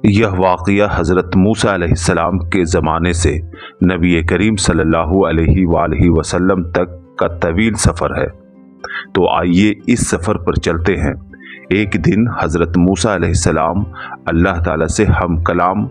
یہ واقعہ حضرت موسیٰ علیہ السلام کے زمانے سے نبی کریم صلی اللہ علیہ وآلہ وسلم تک کا طویل سفر ہے۔ تو آئیے اس سفر پر چلتے ہیں۔ ایک دن حضرت موسیٰ علیہ السلام اللہ تعالیٰ سے ہم کلام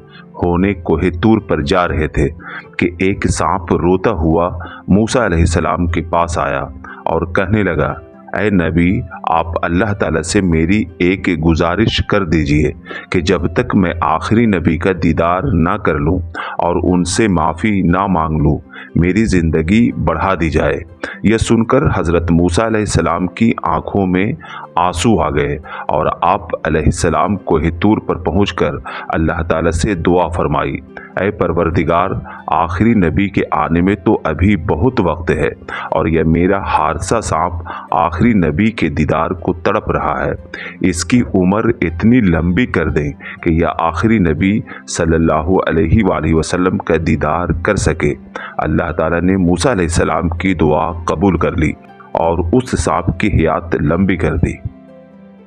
ہونے کوہ طور پر جا رہے تھے کہ ایک سانپ روتا ہوا موسیٰ علیہ السلام کے پاس آیا اور کہنے لگا، اے نبی، آپ اللہ تعالیٰ سے میری ایک گزارش کر دیجئے کہ جب تک میں آخری نبی کا دیدار نہ کر لوں اور ان سے معافی نہ مانگ لوں میری زندگی بڑھا دی جائے۔ یہ سن کر حضرت موسیٰ علیہ السلام کی آنکھوں میں آنسو آ گئے اور آپ علیہ السلام کوہ طور پر پہنچ کر اللہ تعالیٰ سے دعا فرمائی، اے پروردگار، آخری نبی کے آنے میں تو ابھی بہت وقت ہے اور یہ میرا ہارسہ سانپ آخری نبی کے دیدار کو تڑپ رہا ہے۔ اس کی عمر اتنی لمبی کر دیں کہ یہ آخری نبی صلی اللہ علیہ وآلہ وسلم کا دیدار کر سکے۔ اللہ تعالیٰ نے موسیٰ علیہ السلام کی دعا قبول کر لی اور اس سانپ کی حیات لمبی کر دی۔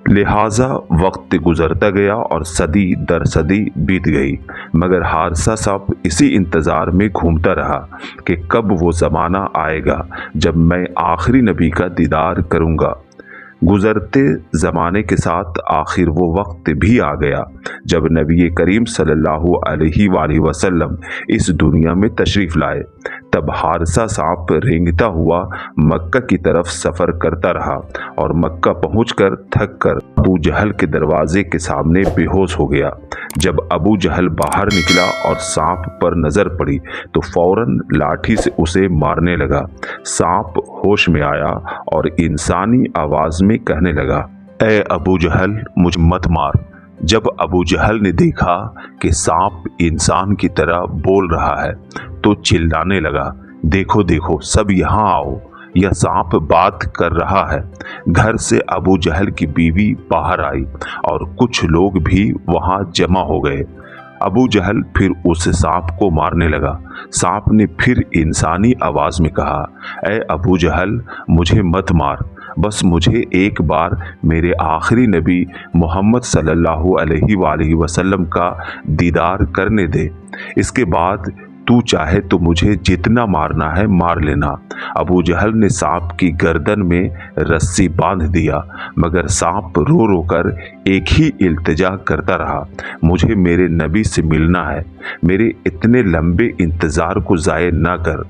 لہٰذا وقت گزرتا گیا اور صدی در صدی بیت گئی، مگر ہارسہ سانپ اسی انتظار میں گھومتا رہا کہ کب وہ زمانہ آئے گا جب میں آخری نبی کا دیدار کروں گا۔ گزرتے زمانے کے ساتھ آخر وہ وقت بھی آ گیا جب نبی کریم صلی اللہ علیہ وآلہ وسلم اس دنیا میں تشریف لائے۔ تب ہارسہ سانپ رینگتا ہوا مکہ کی طرف سفر کرتا رہا اور مکہ پہنچ کر تھک کر ابو جہل کے دروازے کے سامنے بے ہوش ہو گیا۔ جب ابو جہل باہر نکلا اور سانپ پر نظر پڑی تو فوراً لاٹھی سے اسے مارنے لگا۔ سانپ ہوش میں آیا اور انسانی آواز میں کہنے لگا، اے ابو جہل، مجھ مت مار۔ جب ابو جہل نے دیکھا کہ سانپ انسان کی طرح بول رہا ہے تو چلانے لگا، دیکھو دیکھو، سب یہاں آؤ، یہ سانپ بات کر رہا ہے۔ گھر سے ابو جہل کی بیوی باہر آئی اور کچھ لوگ بھی وہاں جمع ہو گئے۔ ابو جہل پھر اس سانپ کو مارنے لگا۔ سانپ نے پھر انسانی آواز میں کہا، اے ابو جہل، مجھے مت مار، بس مجھے ایک بار میرے آخری نبی محمد صلی اللہ علیہ وآلہ وسلم کا دیدار کرنے دے، اس کے بعد تو چاہے تو مجھے جتنا مارنا ہے مار لینا۔ ابو جہل نے سانپ کی گردن میں رسی باندھ دیا، مگر سانپ رو رو کر ایک ہی التجا کرتا رہا، مجھے میرے نبی سے ملنا ہے، میرے اتنے لمبے انتظار کو ضائع نہ کر۔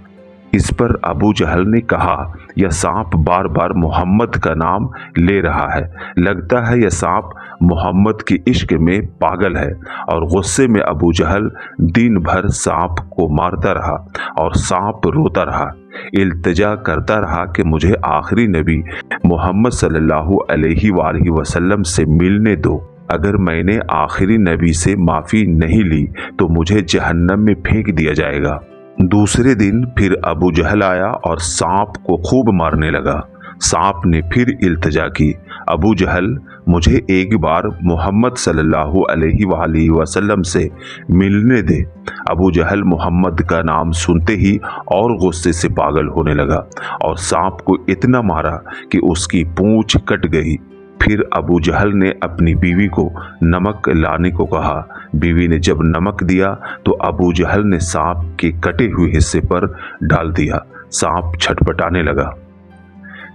اس پر ابو جہل نے کہا، یہ سانپ بار بار محمد کا نام لے رہا ہے، لگتا ہے یہ سانپ محمد کی عشق میں پاگل ہے۔ اور غصے میں ابو جہل دن بھر سانپ کو مارتا رہا اور سانپ روتا رہا، التجا کرتا رہا کہ مجھے آخری نبی محمد صلی اللہ علیہ وآلہ وسلم سے ملنے دو، اگر میں نے آخری نبی سے معافی نہیں لی تو مجھے جہنم میں پھینک دیا جائے گا۔ دوسرے دن پھر ابو جہل آیا اور سانپ کو خوب مارنے لگا۔ سانپ نے پھر التجا کی، ابو جہل، مجھے ایک بار محمد صلی اللہ علیہ وآلہ وسلم سے ملنے دے۔ ابو جہل محمد کا نام سنتے ہی اور غصے سے پاگل ہونے لگا اور سانپ کو اتنا مارا کہ اس کی پونچھ کٹ گئی۔ پھر ابو جہل نے اپنی بیوی کو نمک لانے کو کہا۔ بیوی نے جب نمک دیا تو ابو جہل نے سانپ کے کٹے ہوئے حصے پر ڈال دیا۔ سانپ چھٹپٹانے لگا،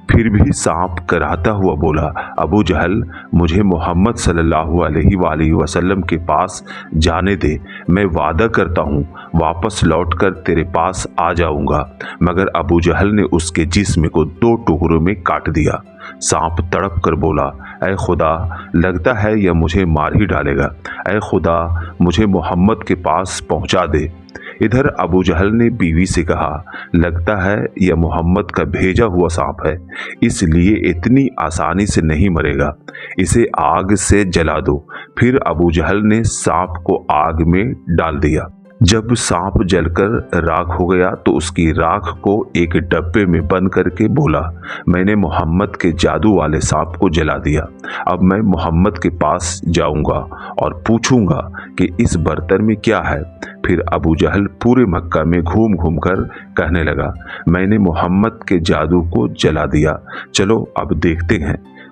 پھر بھی سانپ کراہتا ہوا بولا، ابو جہل، مجھے محمد صلی اللہ علیہ وآلہ وسلم کے پاس جانے دے، میں وعدہ کرتا ہوں واپس لوٹ کر تیرے پاس آ جاؤں گا۔ مگر ابو جہل نے اس کے جسم کو 2 ٹکڑوں میں کاٹ دیا۔ سانپ تڑپ کر بولا، اے خدا، لگتا ہے یہ مجھے مار ہی ڈالے گا، اے خدا، مجھے محمد کے پاس پہنچا دے۔ ادھر ابو جہل نے بیوی سے کہا، لگتا ہے یہ محمد کا بھیجا ہوا سانپ ہے، اس لیے اتنی آسانی سے نہیں مرے گا، اسے آگ سے جلا دو۔ پھر ابو جہل نے سانپ کو آگ میں ڈال دیا۔ جب سانپ جل کر راکھ ہو گیا تو اس کی راکھ کو ایک ڈبے میں بند کر کے بولا، میں نے محمد کے جادو والے سانپ کو جلا دیا، اب میں محمد کے پاس جاؤں گا اور پوچھوں گا کہ اس برتن میں کیا ہے۔ پھر ابو جہل پورے مکہ میں گھوم گھوم کر کہنے لگا، میں نے محمد کے جادو کو جلا دیا، چلو اب دیکھتے ہیں